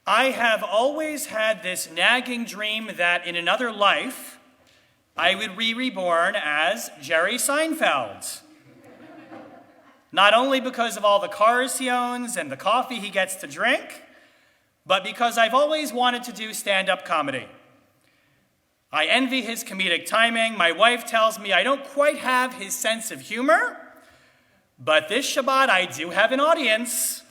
I have always had this nagging dream that in another life, I would be reborn as Jerry Seinfeld. Not only because of all the cars he owns and the coffee he gets to drink, but because I've always wanted to do stand-up comedy. I envy his comedic timing. My wife tells me I don't quite have his sense of humor, but this Shabbat I do have an audience.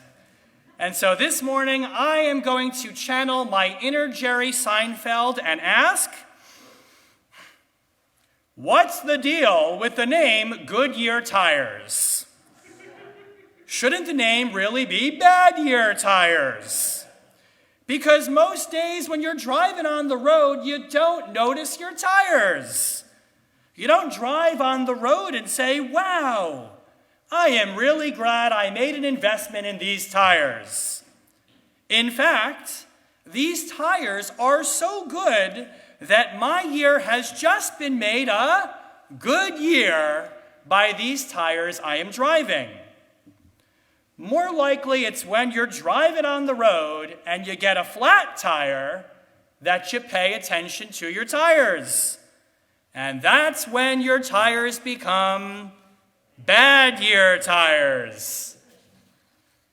And so this morning I am going to channel my inner Jerry Seinfeld and ask, what's the deal with the name Goodyear Tires? Shouldn't the name really be Bad Year Tires? Because most days when you're driving on the road, you don't notice your tires. You don't drive on the road and say, wow, I am really glad I made an investment in these tires. In fact, these tires are so good that my year has just been made a good year by these tires I am driving. More likely, it's when you're driving on the road and you get a flat tire that you pay attention to your tires. And that's when your tires become bad year tires.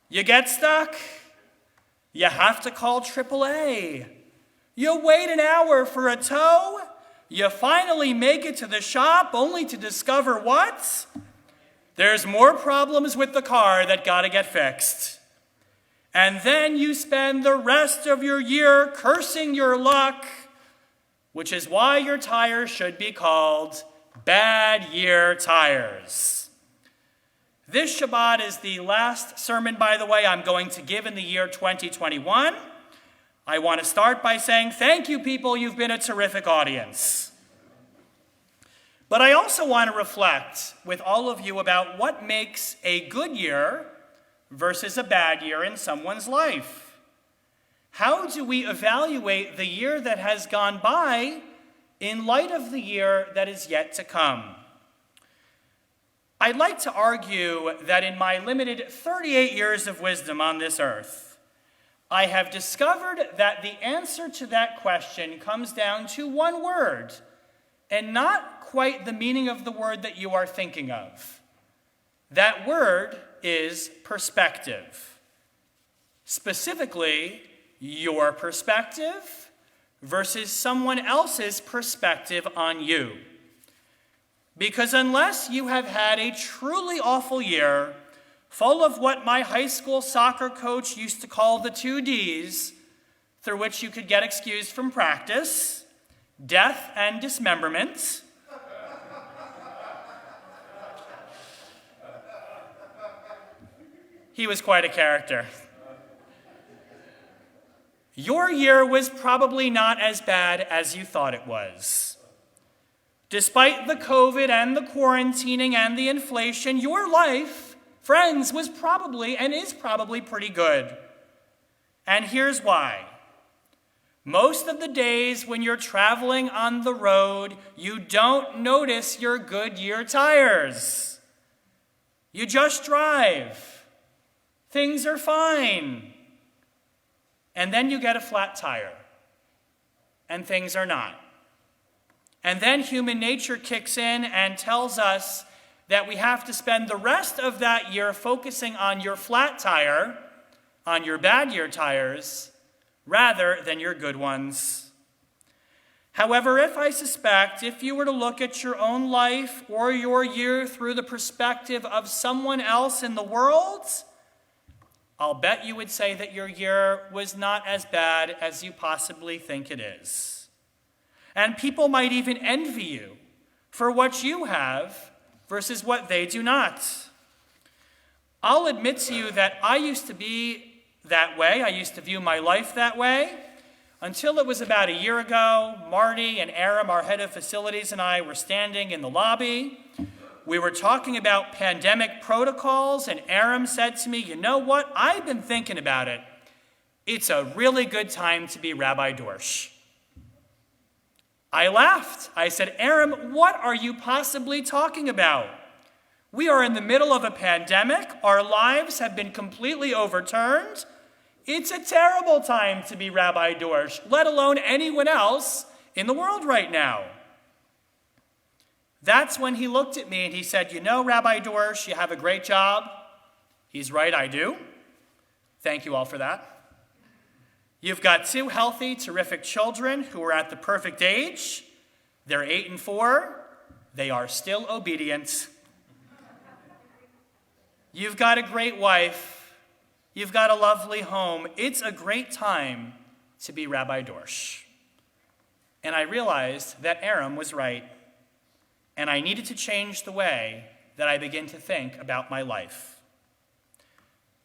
You get stuck? You have to call AAA. You wait an hour for a tow. You finally make it to the shop only to discover what? There's more problems with the car that gotta get fixed. And then you spend the rest of your year cursing your luck, which is why your tires should be called bad year tires. This Shabbat is the last sermon, by the way, I'm going to give in the year 2021. I want to start by saying thank you, people. You've been a terrific audience. But I also want to reflect with all of you about what makes a good year versus a bad year in someone's life. How do we evaluate the year that has gone by in light of the year that is yet to come? I'd like to argue that in my limited 38 years of wisdom on this earth, I have discovered that the answer to that question comes down to one word, and not quite the meaning of the word that you are thinking of. That word is perspective. Specifically, your perspective versus someone else's perspective on you. Because unless you have had a truly awful year, full of what my high school soccer coach used to call the 2 Ds, through which you could get excused from practice, death and dismemberment, he was quite a character. Your year was probably not as bad as you thought it was. Despite the COVID and the quarantining and the inflation, your life, friends, was probably and is probably pretty good. And here's why. Most of the days when you're traveling on the road, you don't notice your Goodyear tires. You just drive. Things are fine. And then you get a flat tire. And things are not. And then human nature kicks in and tells us that we have to spend the rest of that year focusing on your flat tire, on your bad year tires, rather than your good ones. However, if you were to look at your own life or your year through the perspective of someone else in the world, I'll bet you would say that your year was not as bad as you possibly think it is. And people might even envy you for what you have versus what they do not. I'll admit to you that I used to be that way. I used to view my life that way until it was about a year ago. Marty and Aram, our head of facilities, and I were standing in the lobby. We were talking about pandemic protocols, and Aram said to me, you know what? I've been thinking about it. It's a really good time to be Rabbi Dorsch. I laughed. I said, Aram, what are you possibly talking about? We are in the middle of a pandemic. Our lives have been completely overturned. It's a terrible time to be Rabbi Dorsh, let alone anyone else in the world right now. That's when he looked at me and he said, you know, Rabbi Dorsh, you have a great job. He's right, I do. Thank you all for that. You've got 2 healthy, terrific children who are at the perfect age. They're 8 and 4. They are still obedient. You've got a great wife. You've got a lovely home. It's a great time to be Rabbi Dorsh. And I realized that Aram was right. And I needed to change the way that I begin to think about my life.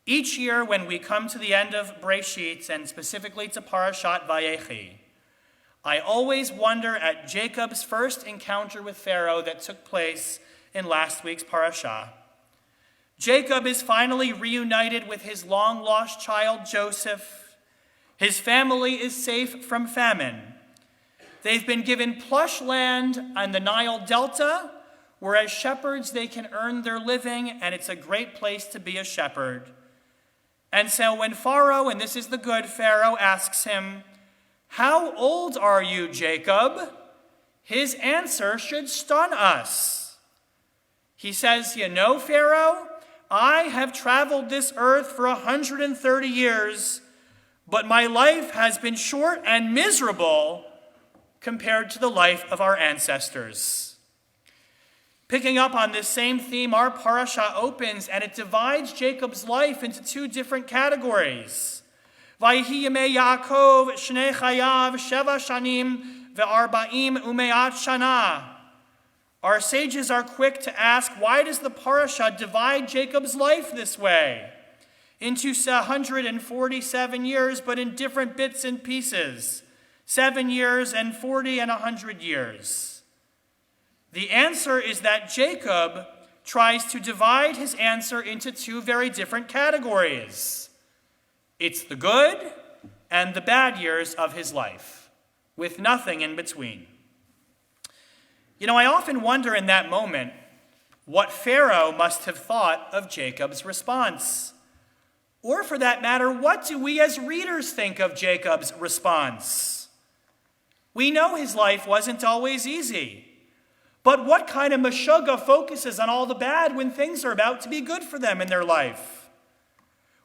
Each year when we come to the end of Breshit, and specifically to Parashat Vayechi, I always wonder at Jacob's first encounter with Pharaoh that took place in last week's parasha. Jacob is finally reunited with his long-lost child Joseph. His family is safe from famine. They've been given plush land on the Nile Delta, where as shepherds they can earn their living, and it's a great place to be a shepherd. And so when Pharaoh, and this is the good Pharaoh, asks him, "How old are you, Jacob?" his answer should stun us. He says, "You know, Pharaoh, I have traveled this earth for 130 years, but my life has been short and miserable compared to the life of our ancestors." Picking up on this same theme, our parasha opens and it divides Jacob's life into 2 different categories. Vayehi yemei Yaakov shnei chayav sheva shanim ve'arba'im umeat shana. Our sages are quick to ask, why does the parasha divide Jacob's life this way? Into 147 years, but in different bits and pieces. 7 years and 40 and 100 years. The answer is that Jacob tries to divide his answer into 2 very different categories. It's the good and the bad years of his life, with nothing in between. You know, I often wonder in that moment what Pharaoh must have thought of Jacob's response. Or for that matter, what do we as readers think of Jacob's response? We know his life wasn't always easy. But what kind of meshuggah focuses on all the bad when things are about to be good for them in their life?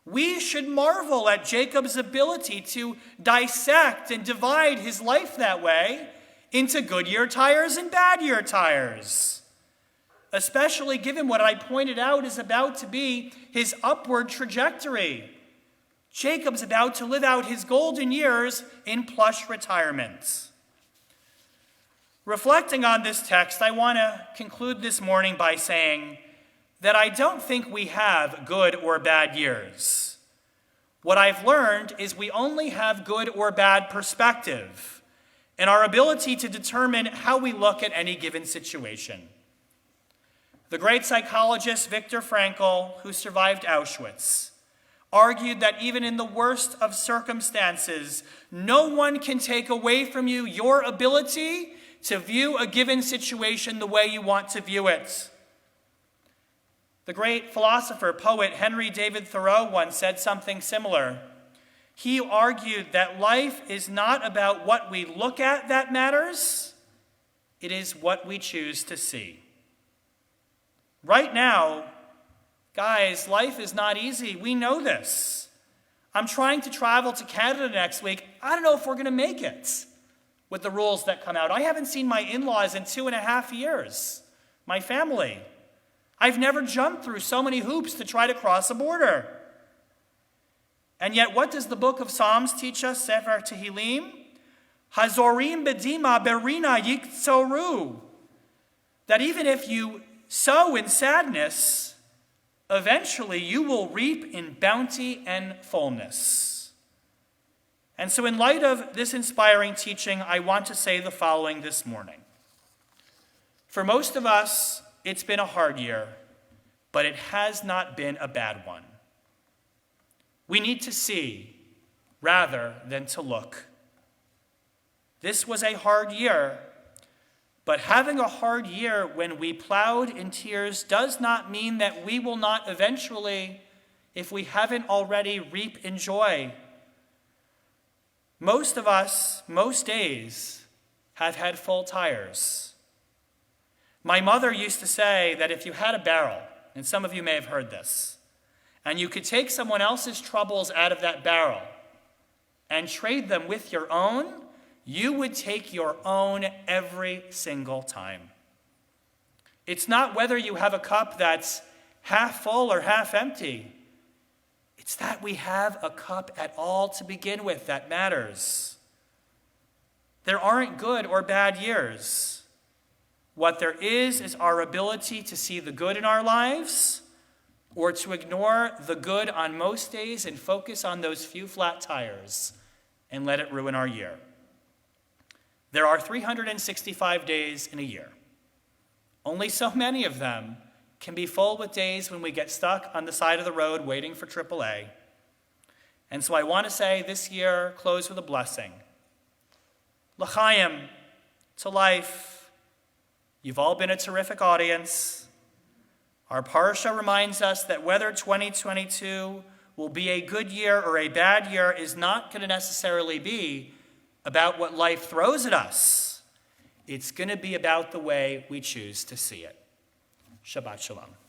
We should marvel at Jacob's ability to dissect and divide his life that way into good year tires and bad year tires, especially given what I pointed out is about to be his upward trajectory. Jacob's about to live out his golden years in plush retirement. Reflecting on this text, I want to conclude this morning by saying that I don't think we have good or bad years. What I've learned is we only have good or bad perspective and our ability to determine how we look at any given situation. The great psychologist Viktor Frankl, who survived Auschwitz, argued that even in the worst of circumstances, no one can take away from you your ability to view a given situation the way you want to view it. The great philosopher, poet Henry David Thoreau once said something similar. He argued that life is not about what we look at that matters, it is what we choose to see. Right now, guys, life is not easy. We know this. I'm trying to travel to Canada next week. I don't know if we're going to make it with the rules that come out. I haven't seen my in-laws in 2.5 years, my family. I've never jumped through so many hoops to try to cross a border. And yet, what does the book of Psalms teach us, Sefer Tehillim? Hazorim bedima berina yiktzoru. That even if you sow in sadness, eventually you will reap in bounty and fullness. And so in light of this inspiring teaching, I want to say the following this morning. For most of us, it's been a hard year, but it has not been a bad one. We need to see rather than to look. This was a hard year, but having a hard year when we plowed in tears does not mean that we will not eventually, if we haven't already, reap in joy Most of us, most days, have had full tires. My mother used to say that if you had a barrel, and some of you may have heard this, and you could take someone else's troubles out of that barrel and trade them with your own, you would take your own every single time. It's not whether you have a cup that's half full or half empty. It's that we have a cup at all to begin with that matters. There aren't good or bad years. What there is our ability to see the good in our lives or to ignore the good on most days and focus on those few flat tires and let it ruin our year. There are 365 days in a year. Only so many of them can be full with days when we get stuck on the side of the road waiting for AAA. And so I want to say this year, close with a blessing. L'chaim, to life. You've all been a terrific audience. Our parsha reminds us that whether 2022 will be a good year or a bad year is not going to necessarily be about what life throws at us. It's going to be about the way we choose to see it. Shabbat Shalom.